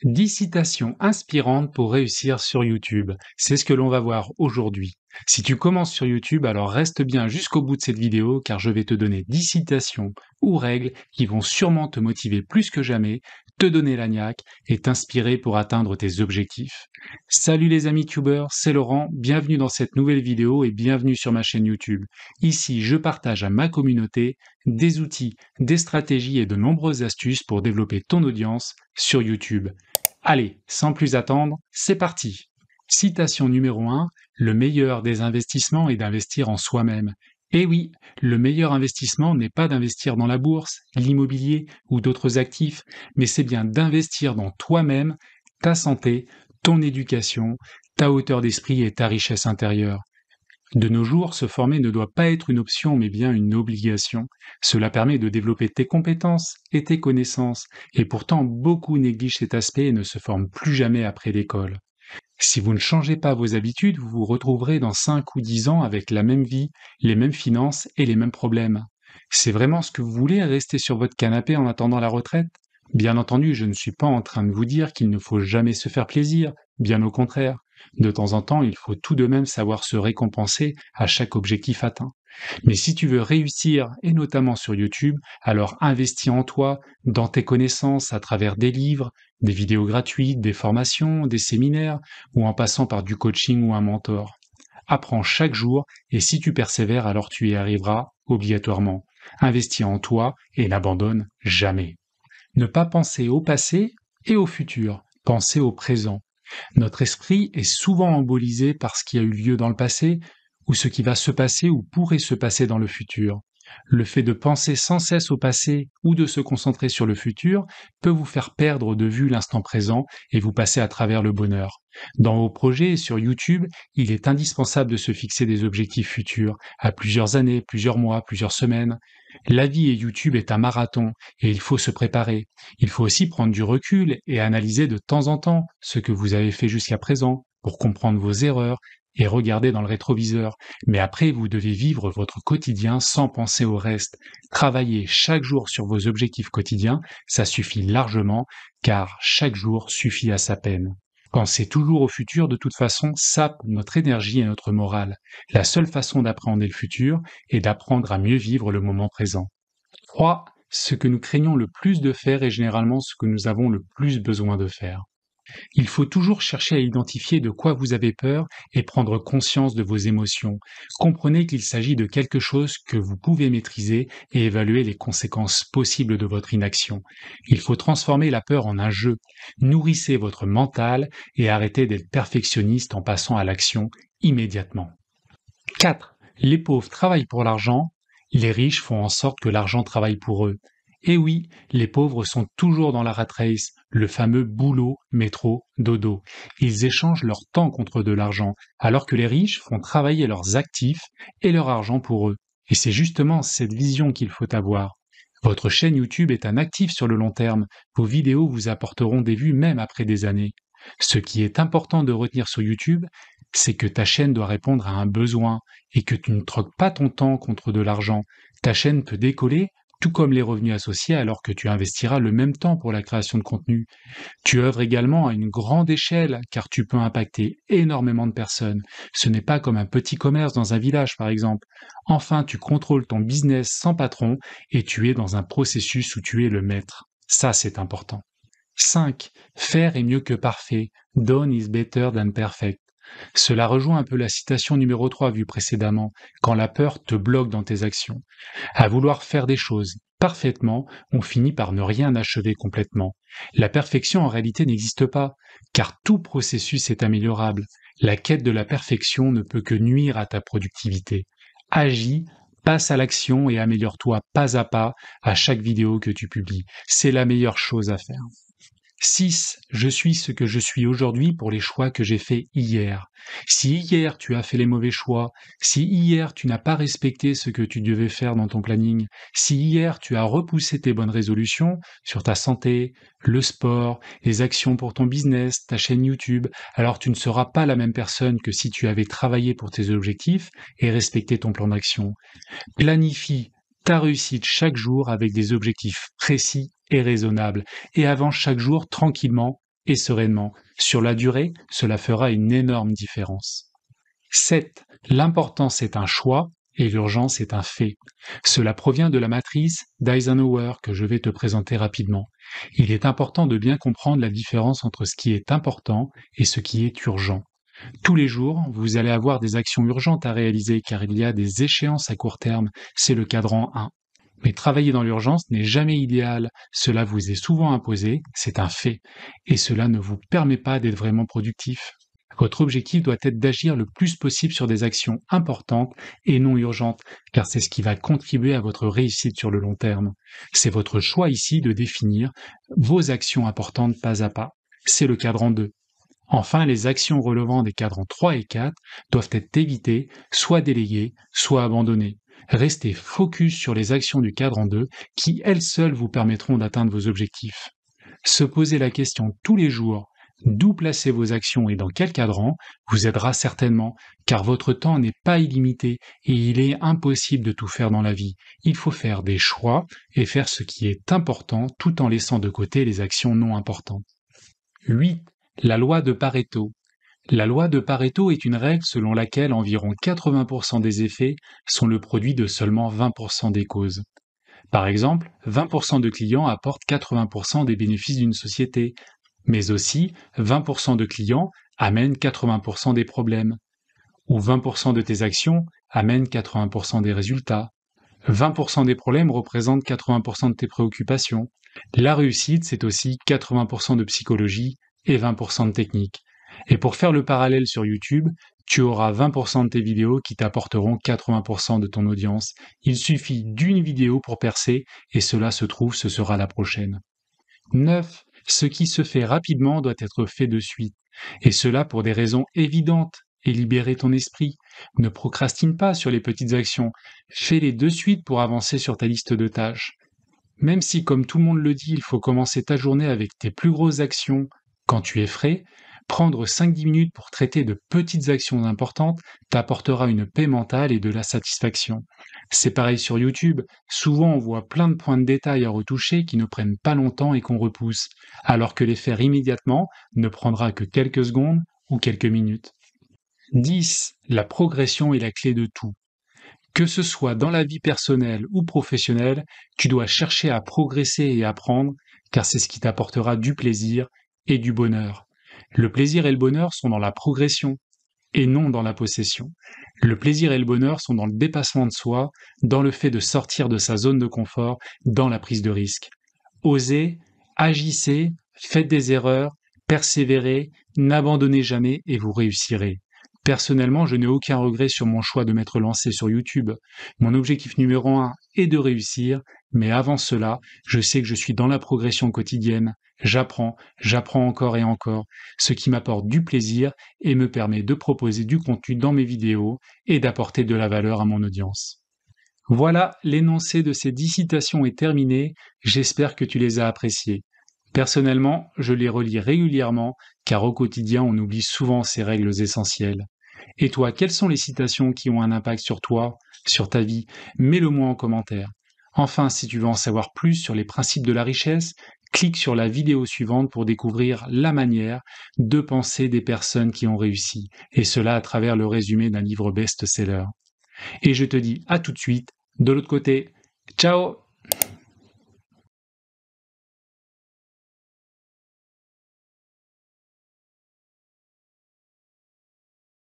10 citations inspirantes pour réussir sur YouTube. C'est ce que l'on va voir aujourd'hui. Si tu commences sur YouTube, alors reste bien jusqu'au bout de cette vidéo car je vais te donner 10 citations ou règles qui vont sûrement te motiver plus que jamais, te donner la niaque et t'inspirer pour atteindre tes objectifs. Salut les amis tubeurs, c'est Laurent, bienvenue dans cette nouvelle vidéo et bienvenue sur ma chaîne YouTube. Ici, je partage à ma communauté des outils, des stratégies et de nombreuses astuces pour développer ton audience sur YouTube. Allez, sans plus attendre, c'est parti. Citation numéro 1, le meilleur des investissements est d'investir en soi-même. Eh oui, le meilleur investissement n'est pas d'investir dans la bourse, l'immobilier ou d'autres actifs, mais c'est bien d'investir dans toi-même, ta santé, ton éducation, ta hauteur d'esprit et ta richesse intérieure. De nos jours, se former ne doit pas être une option mais bien une obligation. Cela permet de développer tes compétences et tes connaissances, et pourtant beaucoup négligent cet aspect et ne se forment plus jamais après l'école. Si vous ne changez pas vos habitudes, vous vous retrouverez dans 5 ou 10 ans avec la même vie, les mêmes finances et les mêmes problèmes. C'est vraiment ce que vous voulez, rester sur votre canapé en attendant la retraite? Bien entendu, je ne suis pas en train de vous dire qu'il ne faut jamais se faire plaisir, bien au contraire. De temps en temps, il faut tout de même savoir se récompenser à chaque objectif atteint. Mais si tu veux réussir, et notamment sur YouTube, alors investis en toi, dans tes connaissances à travers des livres, des vidéos gratuites, des formations, des séminaires, ou en passant par du coaching ou un mentor. Apprends chaque jour, et si tu persévères, alors tu y arriveras obligatoirement. Investis en toi et n'abandonne jamais. Ne pas penser au passé et au futur, penser au présent. Notre esprit est souvent embolisé par ce qui a eu lieu dans le passé, ou ce qui va se passer ou pourrait se passer dans le futur. Le fait de penser sans cesse au passé ou de se concentrer sur le futur peut vous faire perdre de vue l'instant présent et vous passer à travers le bonheur. Dans vos projets et sur YouTube, il est indispensable de se fixer des objectifs futurs, à plusieurs années, plusieurs mois, plusieurs semaines. La vie et YouTube est un marathon et il faut se préparer. Il faut aussi prendre du recul et analyser de temps en temps ce que vous avez fait jusqu'à présent pour comprendre vos erreurs et regarder dans le rétroviseur. Mais après, vous devez vivre votre quotidien sans penser au reste. Travailler chaque jour sur vos objectifs quotidiens, ça suffit largement, car chaque jour suffit à sa peine. Penser toujours au futur, de toute façon, sape notre énergie et notre morale. La seule façon d'appréhender le futur est d'apprendre à mieux vivre le moment présent. 3. Ce que nous craignons le plus de faire est généralement ce que nous avons le plus besoin de faire. Il faut toujours chercher à identifier de quoi vous avez peur et prendre conscience de vos émotions. Comprenez qu'il s'agit de quelque chose que vous pouvez maîtriser et évaluer les conséquences possibles de votre inaction. Il faut transformer la peur en un jeu. Nourrissez votre mental et arrêtez d'être perfectionniste en passant à l'action immédiatement. 4. Les pauvres travaillent pour l'argent, les riches font en sorte que l'argent travaille pour eux. Et oui, les pauvres sont toujours dans la rat race, le fameux boulot, métro, dodo. Ils échangent leur temps contre de l'argent, alors que les riches font travailler leurs actifs et leur argent pour eux. Et c'est justement cette vision qu'il faut avoir. Votre chaîne YouTube est un actif sur le long terme. Vos vidéos vous apporteront des vues même après des années. Ce qui est important de retenir sur YouTube, c'est que ta chaîne doit répondre à un besoin et que tu ne troques pas ton temps contre de l'argent. Ta chaîne peut décoller, tout comme les revenus associés, alors que tu investiras le même temps pour la création de contenu. Tu œuvres également à une grande échelle, car tu peux impacter énormément de personnes. Ce n'est pas comme un petit commerce dans un village, par exemple. Enfin, tu contrôles ton business sans patron et tu es dans un processus où tu es le maître. Ça, c'est important. 5. Faire est mieux que parfait. Done is better than perfect. Cela rejoint un peu la citation numéro 3 vue précédemment, quand la peur te bloque dans tes actions. À vouloir faire des choses parfaitement, on finit par ne rien achever complètement. La perfection en réalité n'existe pas, car tout processus est améliorable. La quête de la perfection ne peut que nuire à ta productivité. Agis, passe à l'action et améliore-toi pas à chaque vidéo que tu publies. C'est la meilleure chose à faire. 6. Je suis ce que je suis aujourd'hui pour les choix que j'ai faits hier. Si hier tu as fait les mauvais choix, si hier tu n'as pas respecté ce que tu devais faire dans ton planning, si hier tu as repoussé tes bonnes résolutions sur ta santé, le sport, les actions pour ton business, ta chaîne YouTube, alors tu ne seras pas la même personne que si tu avais travaillé pour tes objectifs et respecté ton plan d'action. Planifie ta réussite chaque jour avec des objectifs précis et raisonnables, et avance chaque jour tranquillement et sereinement. Sur la durée, cela fera une énorme différence. 7. L'importance est un choix et l'urgence est un fait. Cela provient de la matrice d'Eisenhower que je vais te présenter rapidement. Il est important de bien comprendre la différence entre ce qui est important et ce qui est urgent. Tous les jours, vous allez avoir des actions urgentes à réaliser car il y a des échéances à court terme, c'est le cadran 1. Mais travailler dans l'urgence n'est jamais idéal, cela vous est souvent imposé, c'est un fait, et cela ne vous permet pas d'être vraiment productif. Votre objectif doit être d'agir le plus possible sur des actions importantes et non urgentes, car c'est ce qui va contribuer à votre réussite sur le long terme. C'est votre choix ici de définir vos actions importantes pas à pas. C'est le cadran 2. Enfin, les actions relevant des cadrans 3 et 4 doivent être évitées, soit déléguées, soit abandonnées. Restez focus sur les actions du cadran 2 qui, elles seules, vous permettront d'atteindre vos objectifs. Se poser la question tous les jours d'où placer vos actions et dans quel cadran vous aidera certainement, car votre temps n'est pas illimité et il est impossible de tout faire dans la vie. Il faut faire des choix et faire ce qui est important tout en laissant de côté les actions non importantes. 8. La loi de Pareto. La loi de Pareto est une règle selon laquelle environ 80% des effets sont le produit de seulement 20% des causes. Par exemple, 20% de clients apportent 80% des bénéfices d'une société, mais aussi 20% de clients amènent 80% des problèmes, ou 20% de tes actions amènent 80% des résultats. 20% des problèmes représentent 80% de tes préoccupations. La réussite, c'est aussi 80% de psychologie et 20% de technique. Et pour faire le parallèle sur YouTube, tu auras 20% de tes vidéos qui t'apporteront 80% de ton audience. Il suffit d'une vidéo pour percer et cela se trouve, ce sera la prochaine. 9. Ce qui se fait rapidement doit être fait de suite. Et cela pour des raisons évidentes et libérer ton esprit. Ne procrastine pas sur les petites actions. Fais-les de suite pour avancer sur ta liste de tâches. Même si, comme tout le monde le dit, il faut commencer ta journée avec tes plus grosses actions quand tu es frais, prendre 5-10 minutes pour traiter de petites actions importantes t'apportera une paix mentale et de la satisfaction. C'est pareil sur YouTube, souvent on voit plein de points de détail à retoucher qui ne prennent pas longtemps et qu'on repousse, alors que les faire immédiatement ne prendra que quelques secondes ou quelques minutes. 10. La progression est la clé de tout. Que ce soit dans la vie personnelle ou professionnelle, tu dois chercher à progresser et apprendre, car c'est ce qui t'apportera du plaisir et du bonheur. Le plaisir et le bonheur sont dans la progression et non dans la possession. Le plaisir et le bonheur sont dans le dépassement de soi, dans le fait de sortir de sa zone de confort, dans la prise de risque. Osez, agissez, faites des erreurs, persévérez, n'abandonnez jamais et vous réussirez. Personnellement, je n'ai aucun regret sur mon choix de m'être lancé sur YouTube. Mon objectif numéro 1 est de réussir, mais avant cela, je sais que je suis dans la progression quotidienne. J'apprends encore et encore, ce qui m'apporte du plaisir et me permet de proposer du contenu dans mes vidéos et d'apporter de la valeur à mon audience. Voilà, l'énoncé de ces 10 citations est terminé, j'espère que tu les as appréciées. Personnellement, je les relis régulièrement, car au quotidien on oublie souvent ces règles essentielles. Et toi, quelles sont les citations qui ont un impact sur toi, sur ta vie? Mets-le-moi en commentaire. Enfin, si tu veux en savoir plus sur les principes de la richesse, clique sur la vidéo suivante pour découvrir la manière de penser des personnes qui ont réussi, et cela à travers le résumé d'un livre best-seller. Et je te dis à tout de suite de l'autre côté. Ciao!